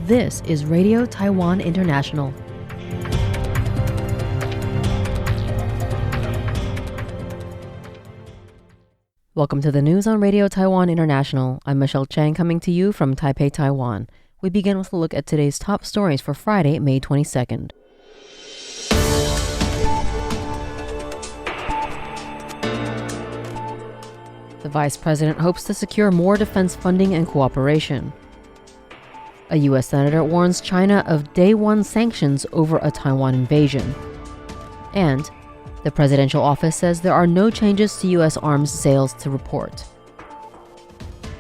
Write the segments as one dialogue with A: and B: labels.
A: This is Radio Taiwan International. Welcome to the news on Radio Taiwan International. I'm Michelle Chang coming to you from Taipei, Taiwan. We begin with a look at today's top stories for Friday, May 22nd. The Vice President hopes to secure more defense funding and cooperation. A U.S. Senator warns China of day one sanctions over a Taiwan invasion. And the presidential office says there are no changes to U.S. arms sales to report.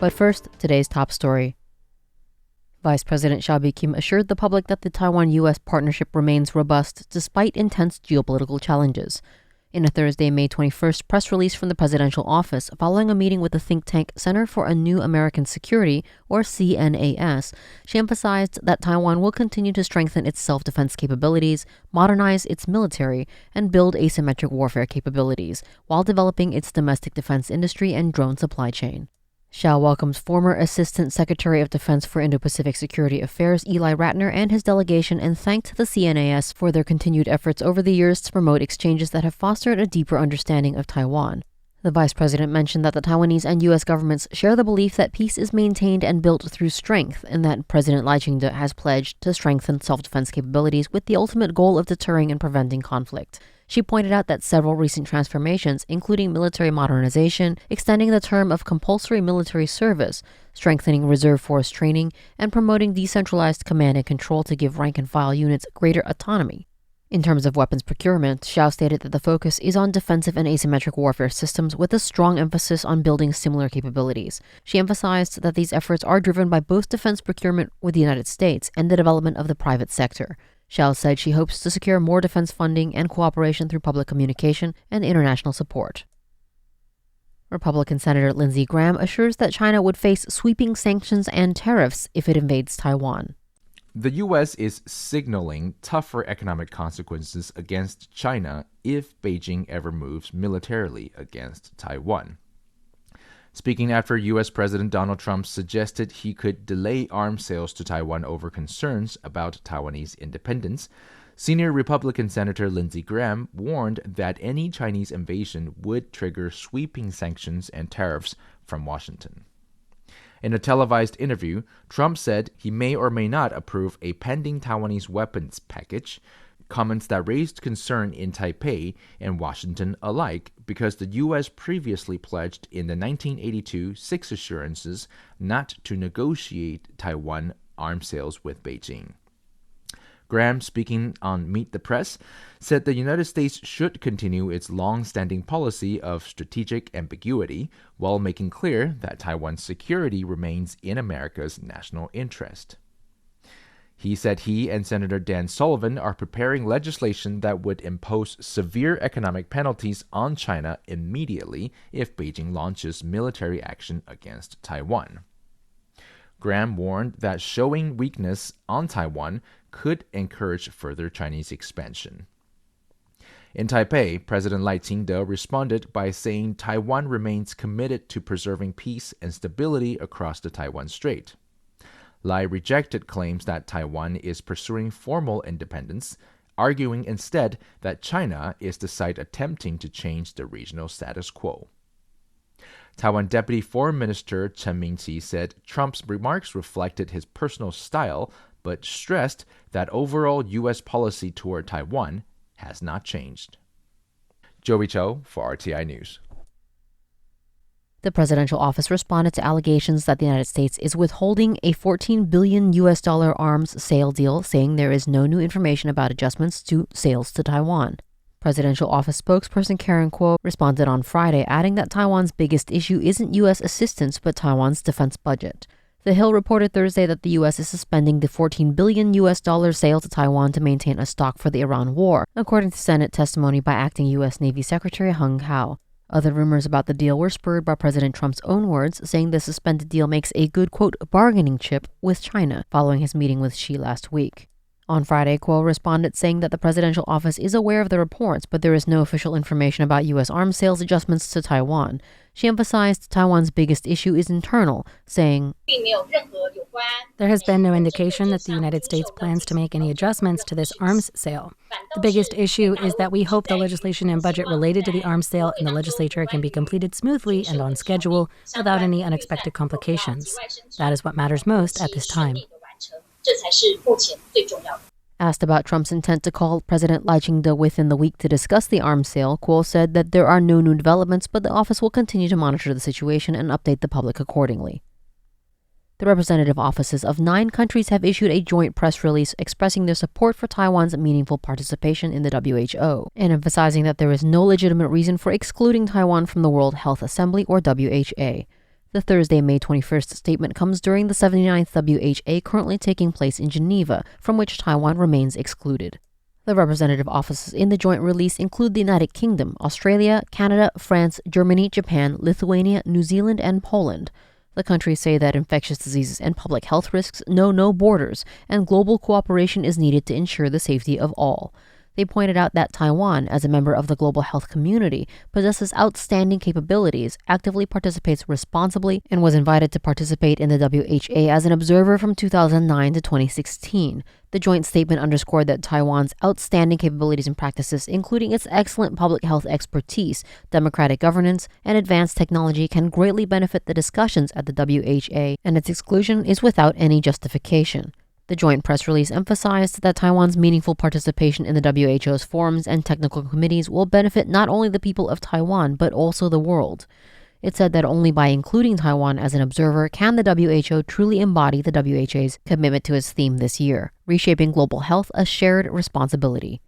A: But first, today's top story. Vice President Hsiao Bi-khim assured the public that the Taiwan-U.S. partnership remains robust despite intense geopolitical challenges. In a Thursday, May 21st press release from the presidential office following a meeting with the think tank Center for a New American Security, or CNAS, she emphasized that Taiwan will continue to strengthen its self-defense capabilities, modernize its military, and build asymmetric warfare capabilities, while developing its domestic defense industry and drone supply chain. Hsiao welcomes former Assistant Secretary of Defense for Indo-Pacific Security Affairs Eli Ratner and his delegation and thanked the CNAS for their continued efforts over the years to promote exchanges that have fostered a deeper understanding of Taiwan. The Vice President mentioned that the Taiwanese and U.S. governments share the belief that peace is maintained and built through strength, and that President Lai Ching-te has pledged to strengthen self-defense capabilities with the ultimate goal of deterring and preventing conflict. She pointed out that several recent transformations, including military modernization, extending the term of compulsory military service, strengthening reserve force training, and promoting decentralized command and control to give rank-and-file units greater autonomy. In terms of weapons procurement, Hsiao stated that the focus is on defensive and asymmetric warfare systems with a strong emphasis on building similar capabilities. She emphasized that these efforts are driven by both defense procurement with the United States and the development of the private sector. Hsiao said she hopes to secure more defense funding and cooperation through public communication and international support. Republican Senator Lindsey Graham assures that China would face sweeping sanctions and tariffs if it invades Taiwan.
B: The U.S. is signaling tougher economic consequences against China if Beijing ever moves militarily against Taiwan. Speaking after U.S. President Donald Trump suggested he could delay arms sales to Taiwan over concerns about Taiwanese independence, senior Republican Senator Lindsey Graham warned that any Chinese invasion would trigger sweeping sanctions and tariffs from Washington. In a televised interview, Trump said he may or may not approve a pending Taiwanese weapons package, comments that raised concern in Taipei and Washington alike because the U.S. previously pledged in the 1982 Six Assurances not to negotiate Taiwan arms sales with Beijing. Graham, speaking on Meet the Press, said the United States should continue its long-standing policy of strategic ambiguity while making clear that Taiwan's security remains in America's national interest. He said he and Senator Dan Sullivan are preparing legislation that would impose severe economic penalties on China immediately if Beijing launches military action against Taiwan. Graham warned that showing weakness on Taiwan could encourage further Chinese expansion. In Taipei, President Lai Ching-te responded by saying Taiwan remains committed to preserving peace and stability across the Taiwan Strait. Lai rejected claims that Taiwan is pursuing formal independence, arguing instead that China is the side attempting to change the regional status quo. Taiwan Deputy Foreign Minister Chen Ming-chi said Trump's remarks reflected his personal style, but stressed that overall U.S. policy toward Taiwan has not changed. Joey Cho for RTI News.
A: The presidential office responded to allegations that the United States is withholding a $14 billion arms sale deal, saying there is no new information about adjustments to sales to Taiwan. Presidential office spokesperson Karen Kuo responded on Friday, adding that Taiwan's biggest issue isn't U.S. assistance but Taiwan's defense budget. The Hill reported Thursday that the U.S. is suspending the $14 billion sale to Taiwan to maintain a stock for the Iran war, according to Senate testimony by acting U.S. Navy Secretary Hung Hao. Other rumors about the deal were spurred by President Trump's own words, saying the suspended deal makes a good, quote, bargaining chip with China following his meeting with Xi last week. On Friday, Kuo responded saying that the presidential office is aware of the reports, but there is no official information about U.S. arms sales adjustments to Taiwan. She emphasized Taiwan's biggest issue is internal, saying,
C: "There has been no indication that the United States plans to make any adjustments to this arms sale. The biggest issue is that we hope the legislation and budget related to the arms sale in the legislature can be completed smoothly and on schedule without any unexpected complications. That is what matters most at this time."
A: Asked about Trump's intent to call President Lai Ching-te within the week to discuss the arms sale, Kuo said that there are no new developments, but the office will continue to monitor the situation and update the public accordingly. The representative offices of 9 countries have issued a joint press release expressing their support for Taiwan's meaningful participation in the WHO and emphasizing that there is no legitimate reason for excluding Taiwan from the World Health Assembly or WHO. The Thursday, May 21st statement comes during the 79th WHA currently taking place in Geneva, from which Taiwan remains excluded. The representative offices in the joint release include the United Kingdom, Australia, Canada, France, Germany, Japan, Lithuania, New Zealand, and Poland. The countries say that infectious diseases and public health risks know no borders, and global cooperation is needed to ensure the safety of all. They pointed out that Taiwan, as a member of the global health community, possesses outstanding capabilities, actively participates responsibly, and was invited to participate in the WHA as an observer from 2009 to 2016. The joint statement underscored that Taiwan's outstanding capabilities and practices, including its excellent public health expertise, democratic governance, and advanced technology, can greatly benefit the discussions at the WHA, and its exclusion is without any justification. The joint press release emphasized that Taiwan's meaningful participation in the WHO's forums and technical committees will benefit not only the people of Taiwan, but also the world. It said that only by including Taiwan as an observer can the WHO truly embody the WHA's commitment to its theme this year, reshaping global health, a shared responsibility.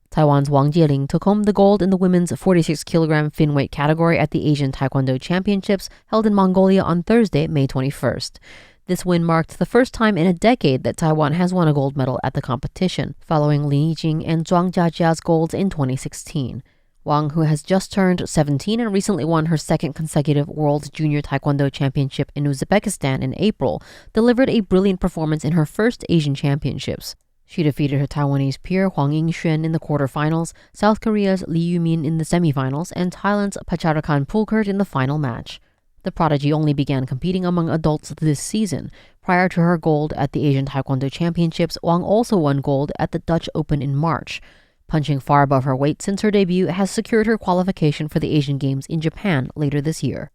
A: Taiwan's Wang Jieling took home the gold in the women's 46-kilogram finweight category at the Asian Taekwondo Championships held in Mongolia on Thursday, May 21st. This win marked the first time in a decade that Taiwan has won a gold medal at the competition, following Lin Yijing and Zhuang Jiajia's golds in 2016. Wang, who has just turned 17 and recently won her second consecutive World Junior Taekwondo Championship in Uzbekistan in April, delivered a brilliant performance in her first Asian Championships. She defeated her Taiwanese peer Huang Yingxuan in the quarterfinals, South Korea's Lee Yumin in the semifinals, and Thailand's Pacharakan Pulkert in the final match. The prodigy only began competing among adults this season. Prior to her gold at the Asian Taekwondo Championships, Wang also won gold at the Dutch Open in March. Punching far above her weight since her debut has secured her qualification for the Asian Games in Japan later this year.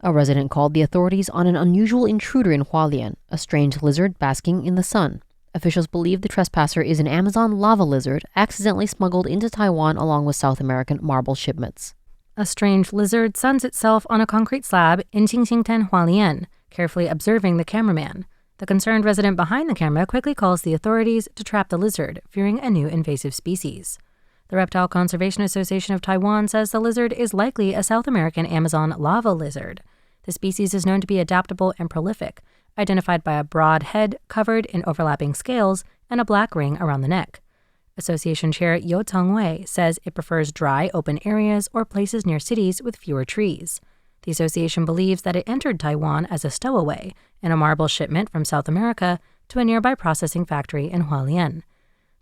A: A resident called the authorities on an unusual intruder in Hualien, a strange lizard basking in the sun. Officials believe the trespasser is an Amazon lava lizard accidentally smuggled into Taiwan along with South American marble shipments.
C: A strange lizard suns itself on a concrete slab in Qingxingtan, Hualien, carefully observing the cameraman. The concerned resident behind the camera quickly calls the authorities to trap the lizard, fearing a new invasive species. The Reptile Conservation Association of Taiwan says the lizard is likely a South American Amazon lava lizard. The species is known to be adaptable and prolific, identified by a broad head covered in overlapping scales and a black ring around the neck. Association Chair Yo Teng-wei says it prefers dry, open areas or places near cities with fewer trees. The association believes that it entered Taiwan as a stowaway in a marble shipment from South America to a nearby processing factory in Hualien.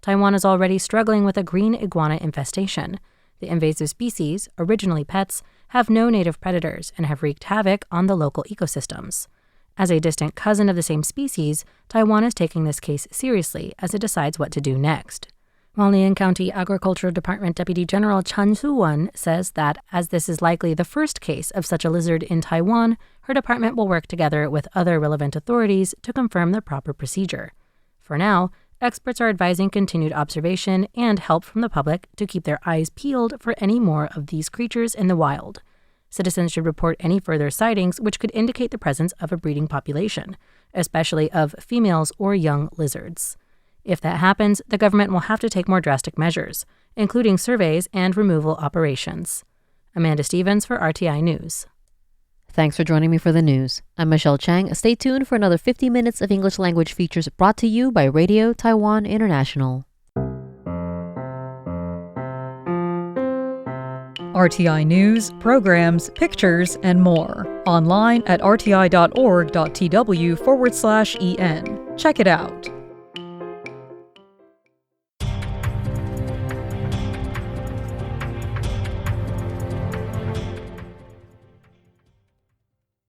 C: Taiwan is already struggling with a green iguana infestation. The invasive species, originally pets, have no native predators and have wreaked havoc on the local ecosystems. As a distant cousin of the same species, Taiwan is taking this case seriously as it decides what to do next. Hualien County Agricultural Department Deputy General Chen Su-wen says that, as this is likely the first case of such a lizard in Taiwan, her department will work together with other relevant authorities to confirm the proper procedure. For now, experts are advising continued observation and help from the public to keep their eyes peeled for any more of these creatures in the wild. Citizens should report any further sightings which could indicate the presence of a breeding population, especially of females or young lizards. If that happens, the government will have to take more drastic measures, including surveys and removal operations. Amanda Stevens for RTI News.
A: Thanks for joining me for the news. I'm Michelle Chang. Stay tuned for another 50 minutes of English language features brought to you by Radio Taiwan International.
D: RTI News, programs, pictures, and more. Online at rti.org.tw/en. Check it out.